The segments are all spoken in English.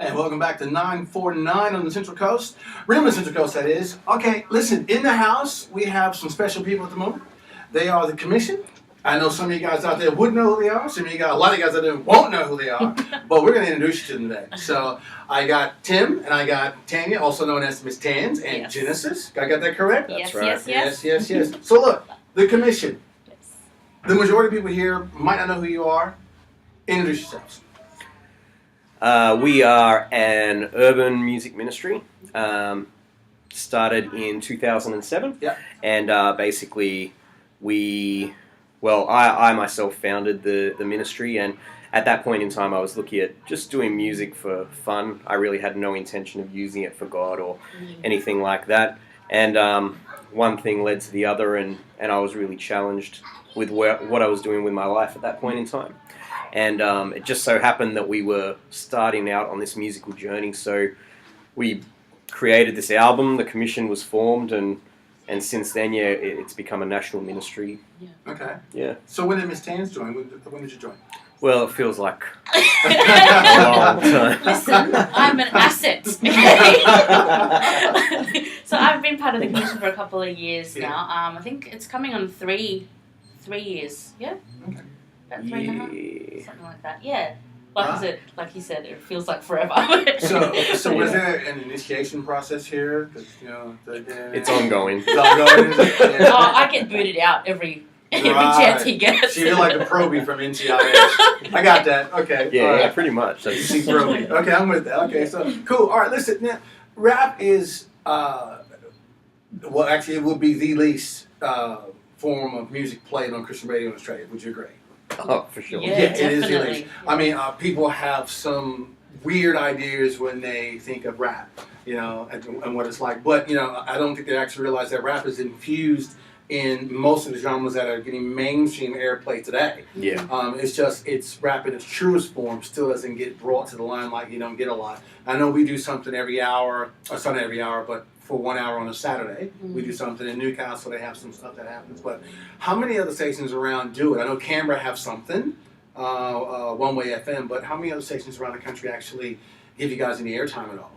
And welcome back to 949 on the Central Coast. Rhema Central Coast, that is. Okay, listen, in the house, we have some special people at the moment. They are the commission. I know some of you guys out there would know who they are. Some of you guys, a lot of you guys out there won't know who they are. But we're going to introduce you to them today. So I got Tim and I got Tanya, also known as Mz Tanz, and Genesiz. I got that correct? That's right. Yes. So look, the commission. The majority of people here might not know who you are. Introduce yourselves. We are an urban music ministry. Started in 2007. Yeah. And basically, I myself founded the ministry, and at that point in time, I was looking at just doing music for fun. I really had no intention of using it for God or anything like that. And one thing led to the other, and I was really challenged with what I was doing with my life at that point in time. And it just so happened that we were starting out on this musical journey, so we created this album, the commission was formed, and since then, it's become a national ministry. Yeah. Okay. Yeah. So when did Mz Tanz join? When did you join? Well, it feels like a long time. Listen, I'm an asset. So I've been part of the commission for a couple of years now. I think it's coming on three years. Yeah. Okay. About 3.5, something like that. Yeah. Like you said, it feels like forever. So was there an initiation process here? It's ongoing. I get booted out every chance he gets. So you're like the Proby from NCIS. I got that. Okay. Yeah, pretty much. Proby. Okay, I'm with that. Okay, so cool. All right, listen. Now, rap is actually, it would be the least form of music played on Christian radio in Australia. Would you agree? Oh, for sure. Yeah, it is definitely. elite. I mean, people have some weird ideas when they think of rap, and what it's like. But, I don't think they actually realize that rap is infused in most of the genres that are getting mainstream airplay today. Yeah. It's rap in its truest form still doesn't get brought to the limelight. You don't get a lot. I know we do something every hour, or it's not every hour, but for 1 hour on a Saturday. We do something in Newcastle. They have some stuff that happens. But how many other stations around do it? I know Canberra have something, One Way FM, but how many other stations around the country actually give you guys any airtime at all?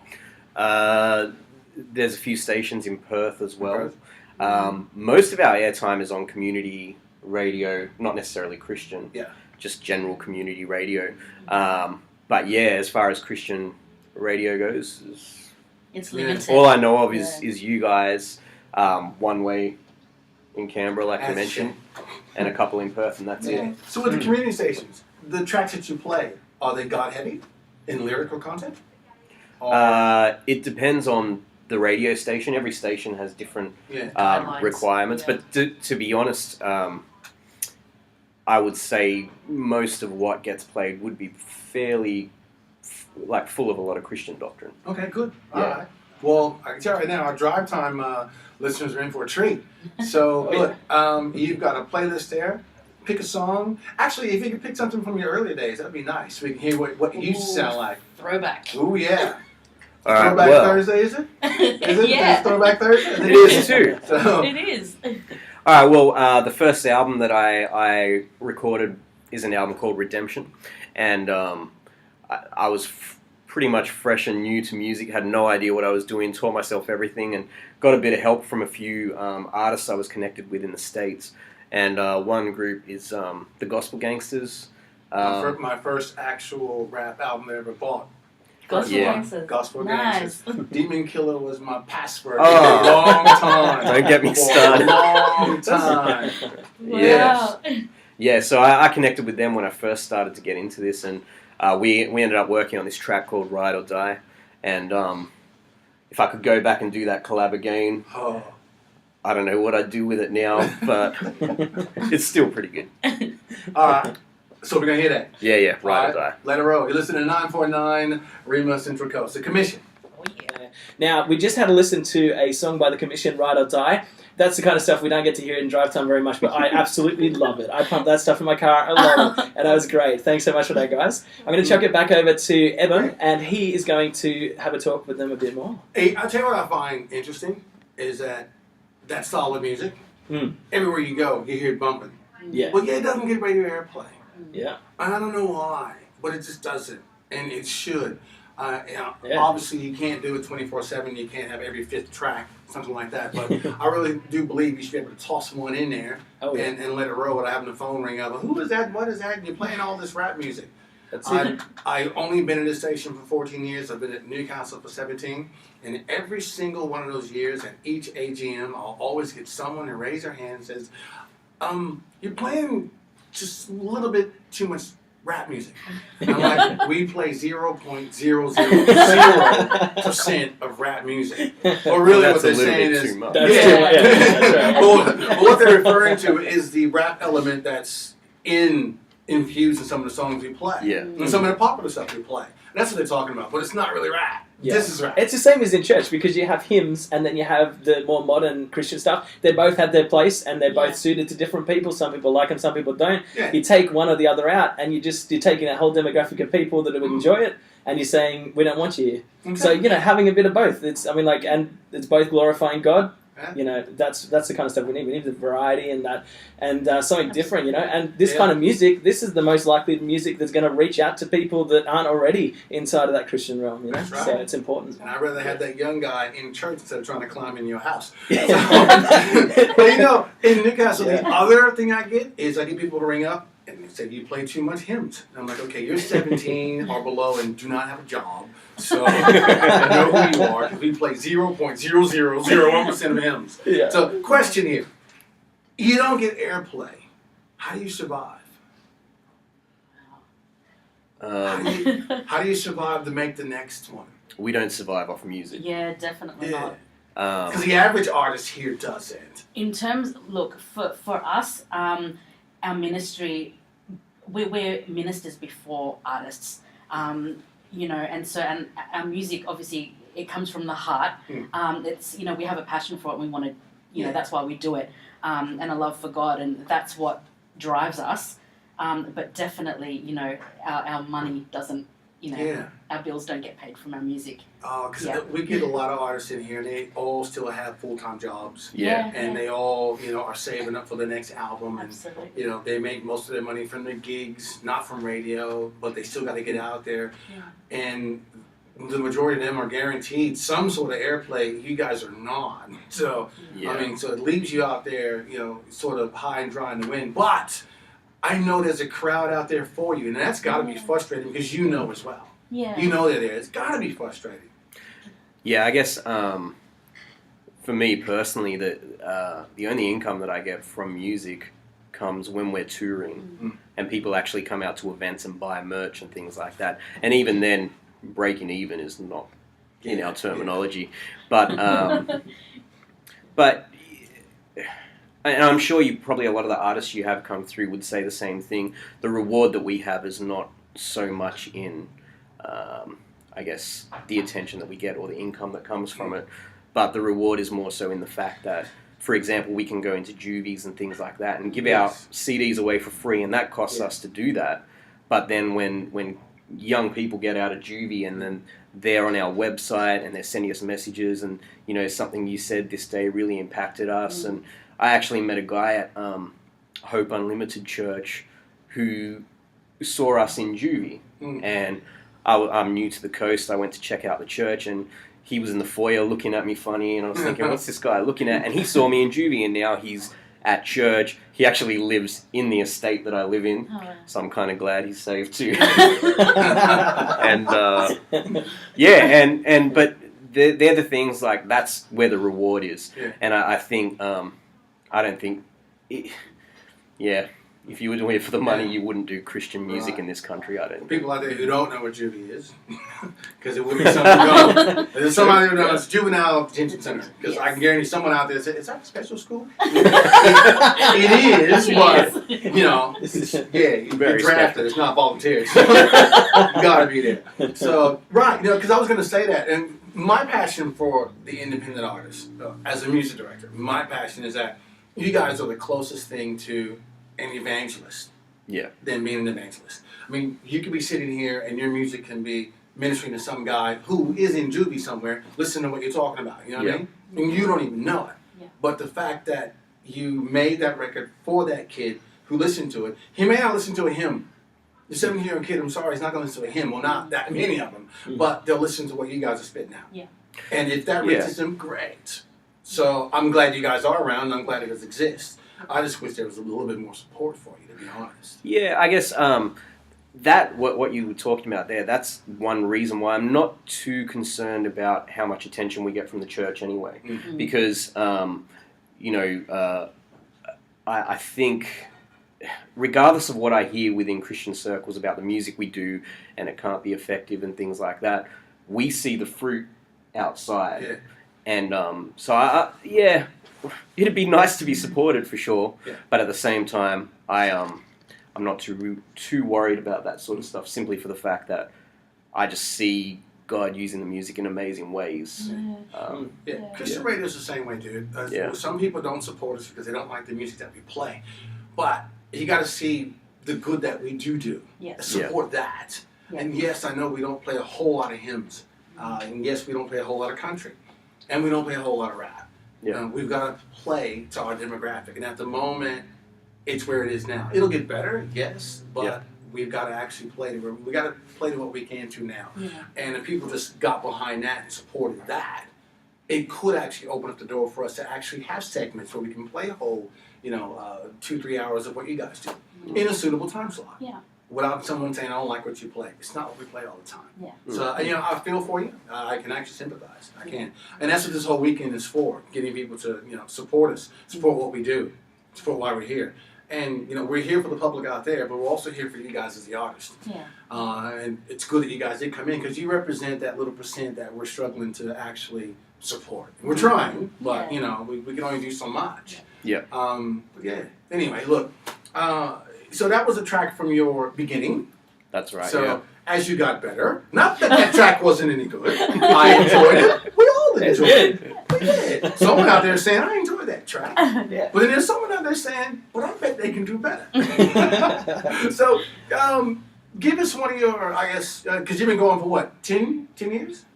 There's a few stations in Perth as well. Most of our airtime is on community radio, not necessarily Christian, just general community radio. But yeah, as far as Christian radio goes, it's limited. All I know of is you guys, One Way in Canberra, like you mentioned, and a couple in Perth, and that's it. So with the community stations, the tracks that you play, are they God-heavy in lyrical content? It depends on the radio station. Every station has different requirements, but to be honest, I would say most of what gets played would be fairly full of a lot of Christian doctrine. Okay, good. All right. Well, I can tell you right now, our drive time listeners are in for a treat. So, look, you've got a playlist there. Pick a song. Actually, if you could pick something from your earlier days, that'd be nice. We can hear what you used to sound like. Throwback. Ooh, yeah. All right, Throwback Thursday, is it? Is it? Yeah. It's Throwback Thursday? It is too. So. It is. All right, well, the first album that I recorded is an album called Redemption, and I was pretty much fresh and new to music, had no idea what I was doing, taught myself everything, and got a bit of help from a few artists I was connected with in the States. And one group is the Gospel Gangsters. My first actual rap album I ever bought. Gospel Gangsters. Gospel Nice. Gangsters. Demon Killer was my password for a long time. Don't get me started. For a long time. Wow. Yes. Yeah, so I connected with them when I first started to get into this, and we ended up working on this track called Ride or Die. And if I could go back and do that collab again, I don't know what I'd do with it now, but it's still pretty good. All right. So we're going to hear that. Yeah, Ride or Die. Let it roll. You're listening to 949 Rhema Central Coast. The commission. Oh, yeah. Now, we just had to listen to a song by the commission, Ride or Die. That's the kind of stuff we don't get to hear in drive time very much, but I absolutely love it. I pump that stuff in my car a lot, and that was great. Thanks so much for that, guys. I'm going to chuck it back over to Ebon, and he is going to have a talk with them a bit more. Hey, I'll tell you what I find interesting is that style of music, everywhere you go, you hear it bumping. Yeah. Well, it doesn't get radio airplay. Yeah. And I don't know why, but it just doesn't, and it should. Obviously, you can't do it 24/7. You can't have every fifth track, something like that. But I really do believe you should be able to toss one in there and let it roll without having the phone ring up. Who is that? What is that? And you're playing all this rap music. I've only been in this station for 14 years. I've been at Newcastle for 17. And every single one of those years, at each AGM, I'll always get someone to raise their hand and says, you're playing just a little bit too much rap music. And I'm like, we play 0.000% of rap music. Or really what they're saying is, That's too much. That's right. But what they're referring to is the rap element that's infused in some of the songs we play. Yeah. And some of the popular stuff we play. That's what they're talking about, but it's not really rap. Yeah. This is rap. It's the same as in church, because you have hymns and then you have the more modern Christian stuff. They both have their place and they're both suited to different people. Some people like them, some people don't. Yeah. You take one or the other out and you're taking a whole demographic of people that would enjoy it, and you're saying, we don't want you here. Okay. So, having a bit of both. And it's both glorifying God. Yeah. That's the kind of stuff we need. We need the variety and that, and something different, And this kind of music, this is the most likely music that's going to reach out to people that aren't already inside of that Christian realm, That's right. So it's important. And I'd rather have that young guy in church instead of trying to climb in your house. Yeah. But in Newcastle, the other thing I get is I get people to ring up and they say, you play too much hymns. And I'm like, okay, you're 17 or below and do not have a job. So I know who you are, because we play 0.0001% of hymns. Yeah. So question here. You don't get airplay. How do you survive? How do you survive to make the next one? We don't survive off music. Yeah, definitely not. Because the average artist here doesn't. In terms, look, for us, our ministry, we're ministers before artists. And our music, obviously, it comes from the heart. It's, we have a passion for it and we want to, that's why we do it. And a love for God, and that's what drives us. But definitely, our money doesn't, our bills don't get paid from our music. Because we get a lot of artists in here and they all still have full-time jobs. Yeah. And they all, are saving up for the next album. Absolutely. And, they make most of their money from their gigs, not from radio, but they still got to get out there. Yeah. And the majority of them are guaranteed some sort of airplay. You guys are not. So, so it leaves you out there, sort of high and dry in the wind. But I know there's a crowd out there for you, and that's got to be frustrating because you know as well. Yeah. You know they're there. It's got to be frustrating. Yeah, I guess for me personally, the only income that I get from music comes when we're touring, and people actually come out to events and buy merch and things like that. And even then, breaking even is not in our terminology, but and I'm sure probably a lot of the artists you have come through would say the same thing. The reward that we have is not so much in, I guess, the attention that we get or the income that comes from it, but the reward is more so in the fact that, for example, we can go into juvies and things like that and give our CDs away for free, and that costs us to do that. But then when young people get out of juvie and then they're on our website and they're sending us messages and, something you said this day really impacted us. And I actually met a guy at Hope Unlimited Church who saw us in juvie. And I'm new to the coast. I went to check out the church and he was in the foyer looking at me funny, and I was thinking, what's this guy looking at? And he saw me in juvie, and now he's at church. He actually lives in the estate that I live in, so I'm kind of glad he's saved too. And but they're the things, like, that's where the reward is. And I think I don't think if you were doing it for the money, you wouldn't do Christian music in this country. I don't think. People out there who don't know what juvie is, because it would be something going. There's somebody who knows juvenile detention center, because I can guarantee someone out there says, "Is that a special school?" It is, but you're drafted. It's not volunteer. So you gotta be there. So because I was going to say that, and my passion for the independent artist, as a music director, my passion is that you guys are the closest thing to an evangelist than being an evangelist. I mean, you could be sitting here and your music can be ministering to some guy who is in juvie somewhere, listening to what you're talking about, you know what I mean? And you don't even know it. But the fact that you made that record for that kid who listened to it, he may not listen to a hymn The 17-year-old kid, I'm sorry, he's not going to listen to a hymn. Well, not that many of them, but they'll listen to what you guys are spitting out. Yeah. And if that reaches them, great. So I'm glad you guys are around. I'm glad it does exist. I just wish there was a little bit more support for you, to be honest. Yeah, I guess that what you were talking about there, that's one reason why I'm not too concerned about how much attention we get from the church anyway. Mm-hmm. Because, I think, regardless of what I hear within Christian circles about the music we do and it can't be effective and things like that, we see the fruit outside. Yeah. And so, it'd be nice to be supported for sure. Yeah. But at the same time, I'm not too worried about that sort of stuff, simply for the fact that I just see God using the music in amazing ways. Christian radio is the same way, dude. Yeah. Some people don't support us because they don't like the music that we play. But you got to see the good that we do. Yeah. Support that. Yeah. And yes, I know we don't play a whole lot of hymns. And yes, we don't play a whole lot of country. And we don't play a whole lot of rap. Yeah. We've got to play to our demographic. And at the moment, it's where it is now. It'll get better, yes, but we've got to actually play to what we can to now. Yeah. And if people just got behind that and supported that, it could actually open up the door for us to actually have segments where we can play a whole, 2-3 hours of what you guys do in a suitable time slot. Yeah. Without someone saying, I don't like what you play. It's not what we play all the time. Yeah. So, I feel for you. I can actually sympathize. I can. And that's what this whole weekend is for, getting people to, support us, support what we do, support why we're here. And, we're here for the public out there, but we're also here for you guys as the artists. Yeah. And it's good that you guys did come in because you represent that little percent that we're struggling to actually support. We're trying, but, we can only do so much. Yeah. Anyway, look. So that was a track from your beginning. That's right. So as you got better, not that track wasn't any good. I enjoyed it. We all enjoyed it. We did. Someone out there saying, I enjoyed that track. Yeah. But then there's someone out there saying, but I bet they can do better. So give us one of your, I guess, because you've been going for what, 10 years?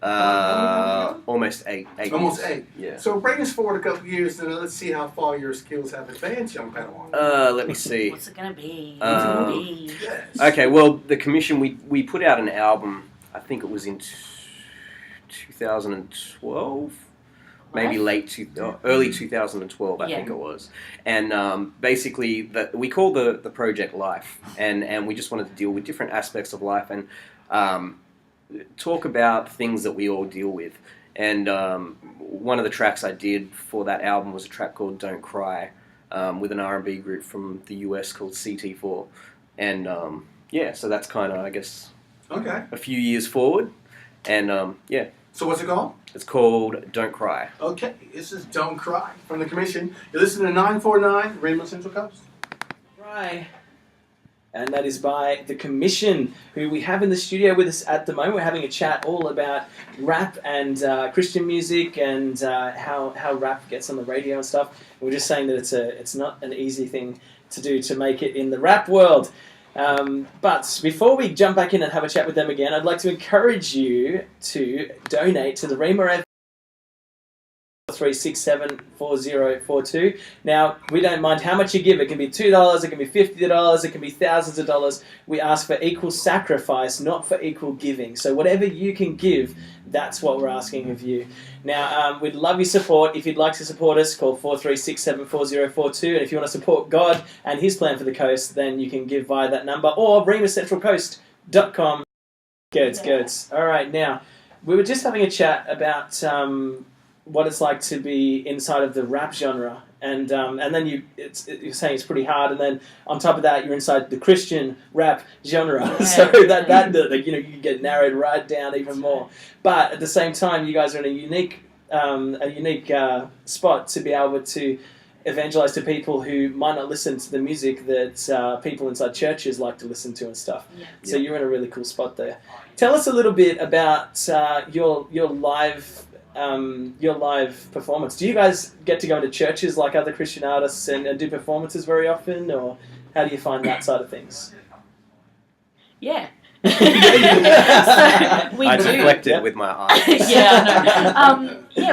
Almost eight. Almost years. 8. Yeah. So bring us forward a couple years and let's see how far your skills have advanced, young Padawan. Let me see. What's it gonna be? Yes. Okay, well, the commission, we put out an album, I think it was in 2012? Maybe early 2012, I think it was. And basically, we call the project Life, and we just wanted to deal with different aspects of life and talk about things that we all deal with. And one of the tracks I did for that album was a track called Don't Cry, with an R&B group from the US called CT4. And so that's kind of, I guess, a few years forward. And So what's it called? It's called Don't Cry. Okay, this is Don't Cry from the Commission. You're listening to 949 Rhema Central Coast. Right. And that is by the Commission, who we have in the studio with us at the moment. We're having a chat all about rap and Christian music and how rap gets on the radio and stuff. And we're just saying that it's not an easy thing to do to make it in the rap world. But before we jump back in and have a chat with them again, I'd like to encourage you to donate to the Rhema FM 3674042. Now, we don't mind how much you give. It can be $2, it can be $50, it can be thousands of dollars. We ask for equal sacrifice, not for equal giving. So whatever you can give, that's what we're asking of you. Now, we'd love your support. If you'd like to support us, call 43674042. And if you want to support God and His plan for the coast, then you can give via that number or remacentralcoast.com. Good. All right, now, we were just having a chat about what it's like to be inside of the rap genre, and then you're saying it's pretty hard, and then on top of that, you're inside the Christian rap genre, so that you get narrowed right down even more. But at the same time, you guys are in a unique spot to be able to evangelize to people who might not listen to the music that people inside churches like to listen to and stuff. Yeah. So you're in a really cool spot there. Tell us a little bit about your live performance. Do you guys get to go into churches like other Christian artists and do performances very often, or how do you find that side of things? Yeah. I deflected with my eyes.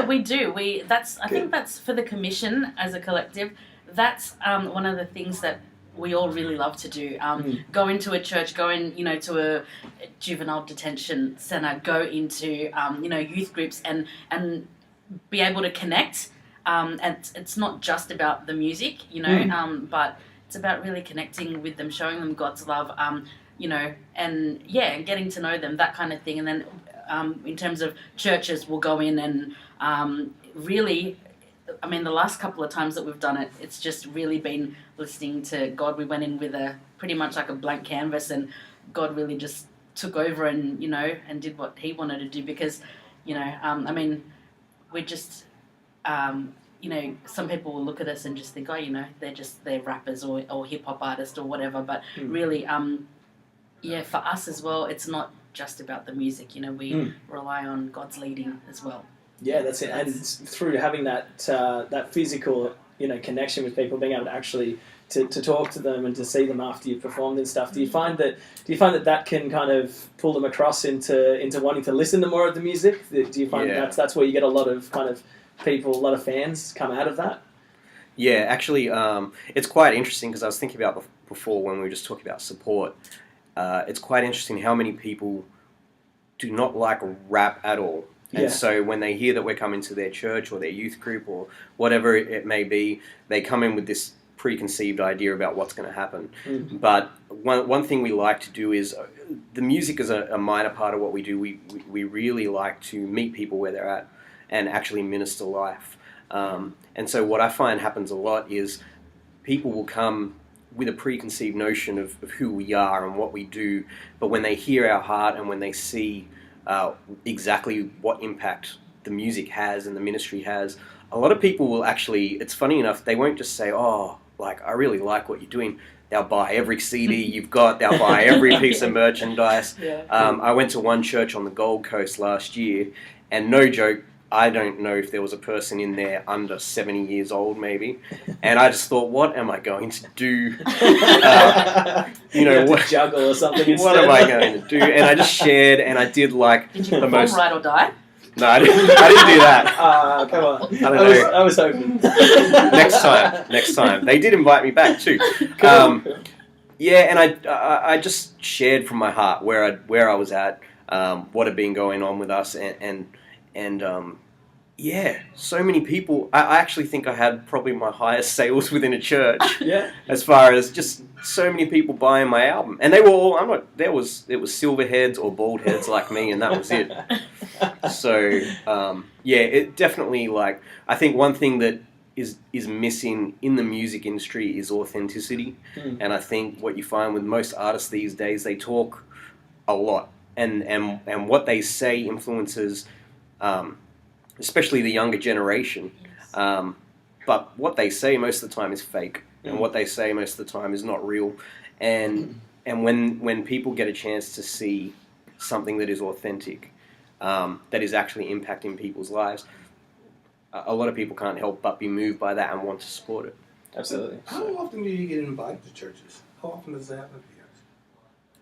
We do. I think that's for the Commission as a collective. That's one of the things that we all really love to do. Go into a church, go in, to a juvenile detention center, go into, youth groups and be able to connect. And it's not just about the music, but it's about really connecting with them, showing them God's love, and getting to know them, that kind of thing. And then in terms of churches, we'll go in and really, the last couple of times that we've done it, it's just really been listening to God. We went in with pretty much like a blank canvas, and God really just took over and, and did what he wanted to do because, we're just, some people will look at us and just think, they're rappers or hip-hop artists or whatever, but really, for us as well, it's not just about the music, we rely on God's leading as well. Yeah, that's it. And it's through having that physical, connection with people, being able to actually to talk to them and to see them after you've performed and stuff. Do you find that can kind of pull them across into wanting to listen to more of the music? Do you find that's where you get a lot of kind of people, a lot of fans come out of that? Yeah, actually, it's quite interesting because I was thinking about before when we were just talking about support. It's quite interesting how many people do not like rap at all. And so when they hear that we're coming to their church or their youth group or whatever it may be, they come in with this preconceived idea about what's going to happen. But one thing we like to do is, the music is a minor part of what we do. We really like to meet people where they're at and actually minister life. And so what I find happens a lot is people will come with a preconceived notion of who we are and what we do, but when they hear our heart and when they see exactly what impact the music has and the ministry has, a lot of people will actually, it's funny enough, they won't just say, I really like what you're doing. They'll buy every CD you've got, they'll buy every piece of merchandise. I went to one church on the Gold Coast last year, and no joke, I don't know if there was a person in there under 70 years old, maybe. And I just thought, what am I going to do? What juggle or something instead. What am I going to do? And I just shared, and I did like Did you perform Ride or Die? No, I didn't do that. Come on. I don't know. I was hoping. Next time. They did invite me back too. And I just shared from my heart where I was at, what had been going on with us, and so many people. I actually think I had probably my highest sales within a church. As far as just so many people buying my album, and they were all. It was silver heads or bald heads like me, and that was it. So it definitely, like, I think one thing that is missing in the music industry is authenticity, and I think what you find with most artists these days, they talk a lot, and what they say influences. Especially the younger generation, but what they say most of the time is fake, and what they say most of the time is not real. And when people get a chance to see something that is authentic, that is actually impacting people's lives, a lot of people can't help but be moved by that and want to support it. Absolutely. How often do you get invited to churches? How often does that happen for you guys?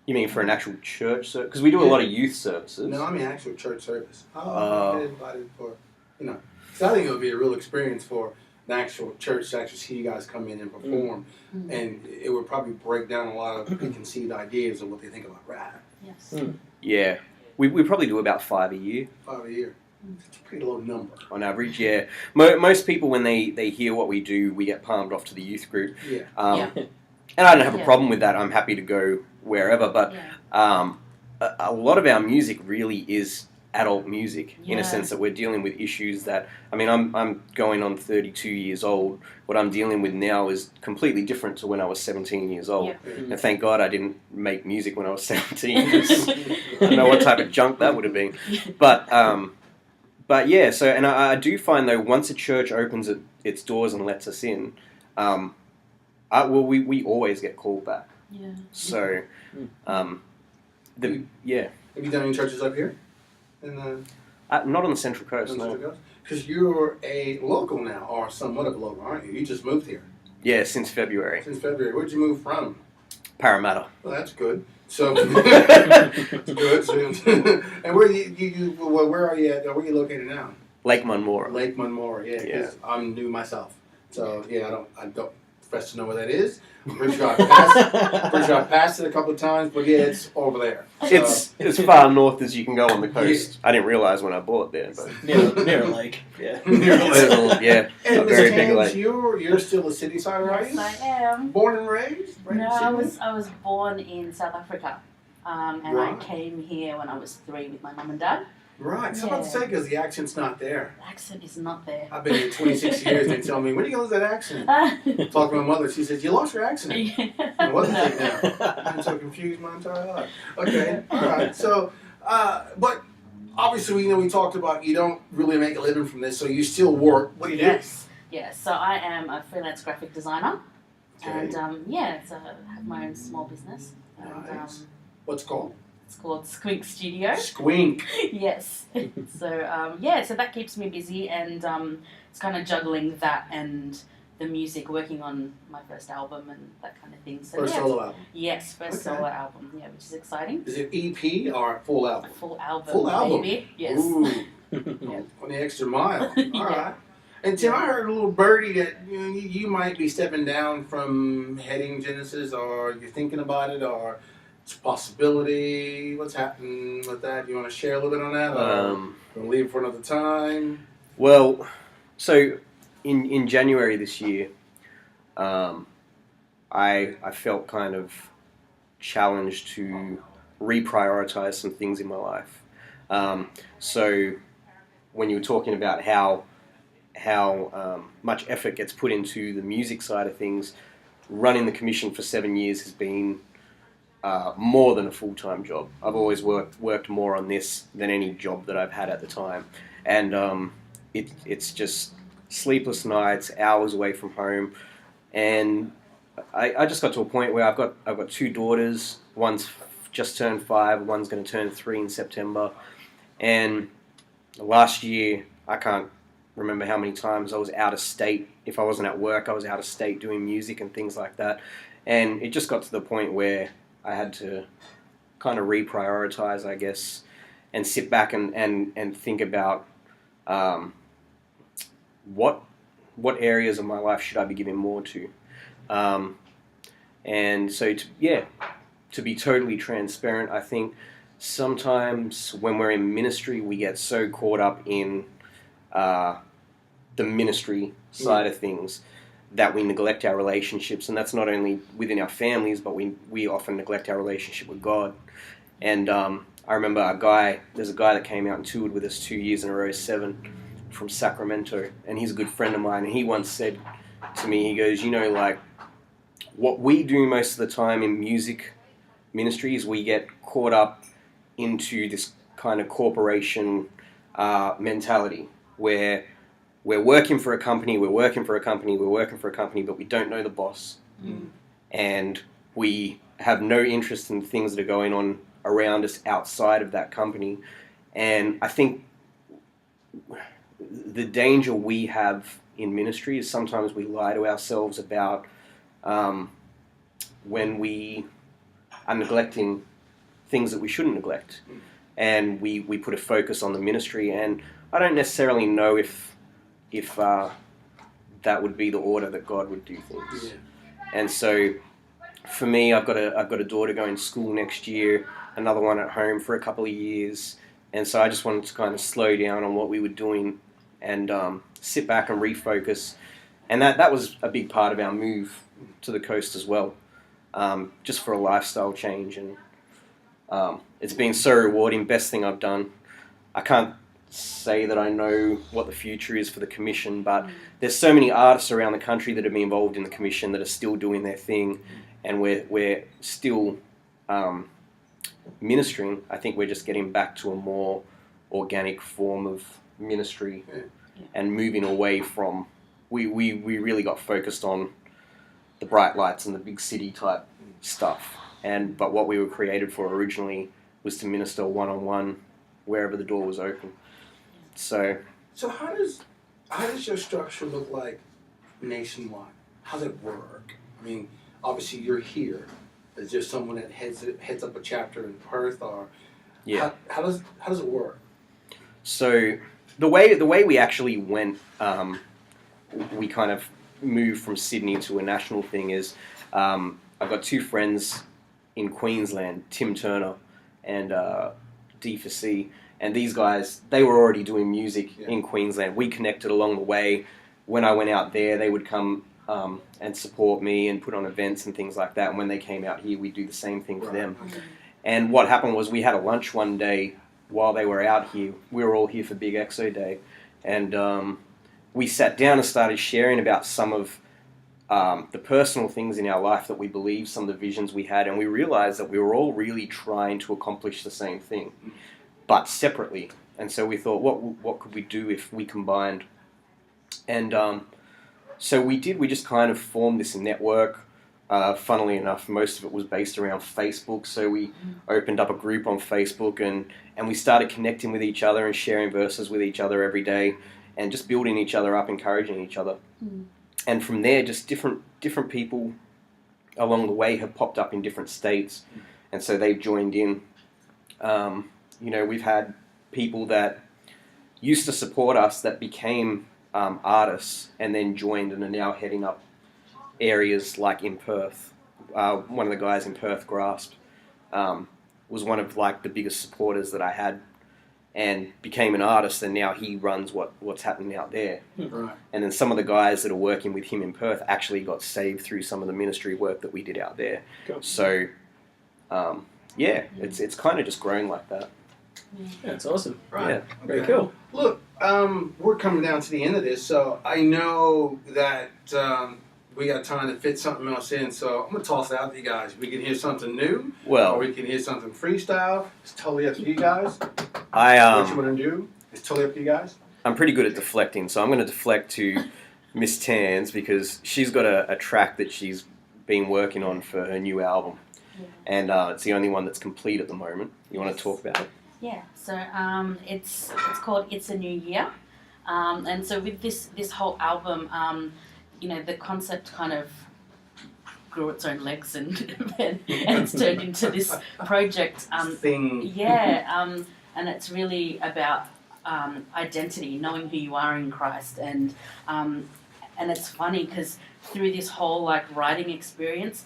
You mean for an actual church service? Because we do a lot of youth services. No, I mean actual church service. How often do you get invited for, because I think it would be a real experience for an actual church to actually see you guys come in and perform, and it would probably break down a lot of preconceived ideas of what they think about rap. Yes. Yeah, we probably do about 5 a year. 5 a year. It's a pretty low number. On average, yeah. Most people, when they hear what we do, we get palmed off to the youth group. And I don't have a problem with that. I'm happy to go wherever, but a lot of our music really is adult music in a sense that we're dealing with issues that, I'm going on 32 years old. What I'm dealing with now is completely different to when I was 17 years old. And thank God I didn't make music when I was 17. I don't know what type of junk that would have been. But yeah, so, and I do find though, once a church opens its doors and lets us in, we always get called back. So, Have you done any churches up here? Not on the Central Coast, no. Because you're a local now, or somewhat of a local, aren't you? You just moved here. Yeah, since February. Where'd you move from? Parramatta. Well, that's good. So, good. So, and where are you at? Where are you located now? Lake Munmora. Lake Munmora, yeah. Because I'm new myself. So, I don't Fresh to know where that is. I'm pretty sure I passed it a couple of times, but yeah, it's over there. So, It's as far north as you can go on the coast. I didn't realize when I bought there, but near a lake. Yeah. near the lake. yeah, And a Ms. very big Tanz, lake. you're still a city sider, are you? Yes, I am. Born and raised? Right in No, Sydney? I was born in South Africa, and Right. I came here when I was 3 with my mum and dad. Right. So I'm about to say, because the accent's not there. The accent is not there. I've been here 26 years. They tell me, when are you going to lose that accent? Talk to my mother. She says, you lost your accent. What is it now? I've been so confused my entire life. Okay. All right. So, but obviously, we talked about you don't really make a living from this, so you still work. What do you do? Yes. So I am a freelance graphic designer, Okay. and so I have my own small business. And, Nice. What's it called? it's called Squink Studio. Squink. Yes. So so that keeps me busy, and it's kind of juggling that and the music, working on my first album and that kind of thing. So First solo album. Yes, first Okay. solo album. Yeah, which is exciting. Is it EP or full album? A full album. Full album? Baby. Yes. Ooh. Yeah. On the extra mile. All Yeah. right. And Tim, I heard a little birdie that you might be stepping down from heading Genesis, or you're thinking about it, or it's a possibility. What's happening with that? You want to share a little bit on that, or we'll leave it for another time? Well, so in January this year, I felt kind of challenged to reprioritize some things in my life. So when you were talking about how much effort gets put into the music side of things, running the commission for 7 years has been more than a full-time job. I've always worked more on this than any job that I've had at the time, and it's just sleepless nights, hours away from home, and I just got to a point where I've got two daughters. One's just turned 5, one's going to turn 3 in September, and last year I can't remember how many times I was out of state. If I wasn't at work, I was out of state doing music and things like that, and it just got to the point where I had to kind of reprioritize, I guess, and sit back and think about what areas of my life should I be giving more to. And so, to be totally transparent, I think sometimes when we're in ministry, we get so caught up in the ministry side of things that we neglect our relationships, and that's not only within our families, but we often neglect our relationship with God. And I remember there's a guy that came out and toured with us 2 years in a row, 7, from Sacramento, and he's a good friend of mine, and he once said to me, he goes, like, what we do most of the time in music ministry is we get caught up into this kind of corporation mentality where we're working for a company, but we don't know the boss. Mm. And we have no interest in things that are going on around us outside of that company. And I think the danger we have in ministry is sometimes we lie to ourselves about when we are neglecting things that we shouldn't neglect. And we put a focus on the ministry, and I don't necessarily know if that would be the order that God would do things. Yeah. And so for me, I've got a daughter going to school next year, another one at home for a couple of years, and so I just wanted to kind of slow down on what we were doing and sit back and refocus. And that was a big part of our move to the coast as well, just for a lifestyle change. And it's been so rewarding, best thing I've done. I can't say that I know what the future is for the commission, but there's so many artists around the country that have been involved in the commission that are still doing their thing, and we're still ministering. I think we're just getting back to a more organic form of ministry and moving away from we really got focused on the bright lights and the big city type stuff, but what we were created for originally was to minister one-on-one wherever the door was open. So how does your structure look like nationwide? How does it work? I mean, obviously you're here. Is there someone that heads up a chapter in Perth, or how does it work? So the way we actually went, we kind of moved from Sydney to a national thing is I've got two friends in Queensland, Tim Turner and D4C, and these guys, they were already doing music in Queensland. We connected along the way. When I went out there, they would come and support me and put on events and things like that. And when they came out here, we'd do the same thing for them. Okay. And what happened was we had a lunch one day while they were out here. We were all here for Big EXO Day. And we sat down and started sharing about some of the personal things in our life that we believed, some of the visions we had. And we realized that we were all really trying to accomplish the same thing, but separately. And so we thought, what could we do if we combined? And so we just kind of formed this network. Funnily enough, most of it was based around Facebook. So we opened up a group on Facebook and we started connecting with each other and sharing verses with each other every day and just building each other up, encouraging each other. And from there, just different people along the way have popped up in different states. And so they've joined in. We've had people that used to support us that became artists and then joined and are now heading up areas like in Perth. One of the guys in Perth, Grasp, was one of like the biggest supporters that I had and became an artist, and now he runs what's happening out there. Right. And then some of the guys that are working with him in Perth actually got saved through some of the ministry work that we did out there. Cool. So, it's kind of just grown like that. Yeah, it's awesome. Right. Yeah. Very cool. Look, we're coming down to the end of this, so I know that we got time to fit something else in, so I'm going to toss it out to you guys. We can hear something new, or Well, we can hear something freestyle. It's totally up to you guys. What you I want to do, it's totally up to you guys. I'm pretty good at deflecting, so I'm going to deflect to Miss Tanz because she's got a track that she's been working on for her new album, and it's the only one that's complete at the moment. You want to talk about it? Yeah, so it's called It's a New Year, and so with this whole album, the concept kind of grew its own legs and it's turned into this project. Thing. And it's really about identity, knowing who you are in Christ, and it's funny because through this whole like writing experience,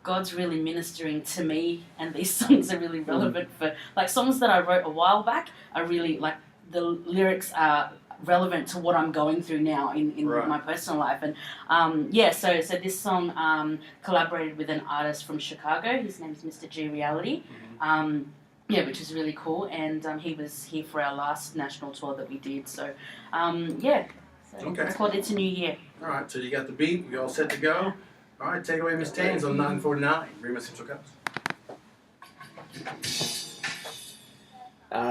God's really ministering to me, and these songs are really relevant for like songs that I wrote a while back are really like the lyrics are relevant to what I'm going through now in Right. my personal life. And so this song collaborated with an artist from Chicago. His name is Mr. G Reality. Which is really cool, and he was here for our last national tour that we did. So Okay. It's called It's a New Year. All right, so you got the beat. We all set to go. All right, take away Miss Tanz on 949 Rhema Central Coast.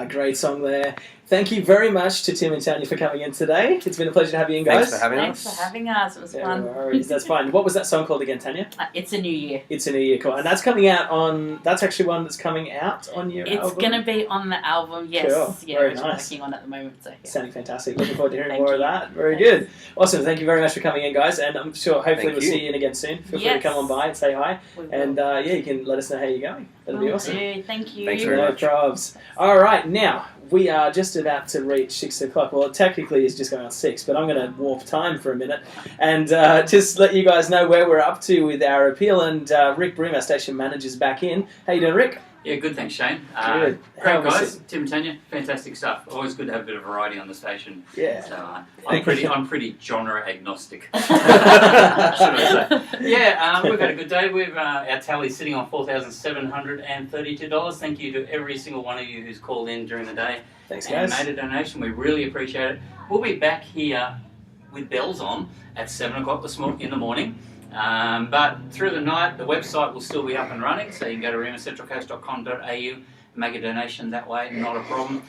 Great song there. Thank you very much to Tim and Tanya for coming in today. It's been a pleasure to have you in, guys. Thanks for having Thanks us. for having us. It was fun. No worries, that's fine. What was that song called again, Tanya? It's a New Year. It's a New Year, cool. And that's coming out on... That's actually one that's coming out on your album? It's going to be on the album, yes. Cool. Yeah, Very which nice. I'm working on at the moment. So, yeah. Sounding fantastic. Looking forward to hearing Thank more of you. that. Very good. Awesome. Thank you very much for coming in, guys. And I'm sure hopefully Thank we'll you. see you in again soon. Feel free to Yes. come on by and say hi. We will. And you can let us know how you're going. That'll be Will awesome. do. Thank you. Thanks very No much. probs. All right, now we are just about to reach 6 o'clock. Well, technically it's just going on 6, but I'm going to warp time for a minute and just let you guys know where we're up to with our appeal. And Rick Broom, our station manager, is back in. How you doing, Rick? Yeah, good, thanks, Shane. Good. How Great was guys, it? Tim and Tanya, fantastic stuff. Always good to have a bit of variety on the station. Yeah. So Thank I'm pretty genre agnostic. Should I say? Yeah, we've had a good day. We've our tally's sitting on $4,732. Thank you to every single one of you who's called in during the day Thanks, and guys. made a donation. We really appreciate it. We'll be back here with bells on at 7 o'clock in the morning. But through the night, the website will still be up and running, so you can go to remacentralcoast.com.au, make a donation that way, not a problem.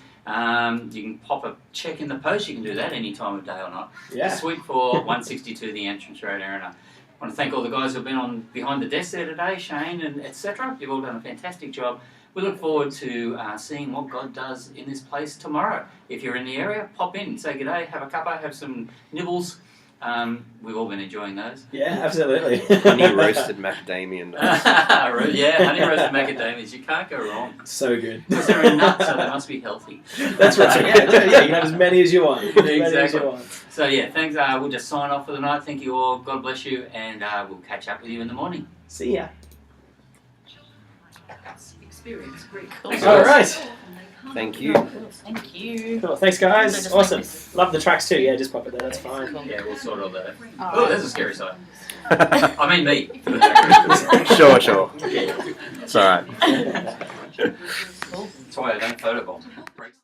You can pop a check in the post, you can do that any time of day or not. Yeah. Suite for 162, the Entrance Road Arena. I want to thank all the guys who've been on behind the desk there today, Shane and etc. You've all done a fantastic job. We look forward to seeing what God does in this place tomorrow. If you're in the area, pop in, say good day, have a cuppa, have some nibbles, We've all been enjoying those. Yeah, absolutely. Honey roasted macadamia nuts. Yeah, honey roasted macadamias. You can't go wrong. So good. Because they're in nuts, so they must be healthy. That's right. Yeah, you can have as many as you want. As many as Exactly. you want. So yeah, thanks. We'll just sign off for the night. Thank you all. God bless you, and we'll catch up with you in the morning. See ya. Experience, great. Cool. All right. Thank you. Thank you. Cool. Thanks, So guys. just Awesome. like this. Love the tracks too. Yeah, just pop it there. That's fine. Yeah, we'll sort all that. All Oh, right. there's a scary side. I mean me. Sure. Yeah. It's all right. Cool. That's why I don't photobomb.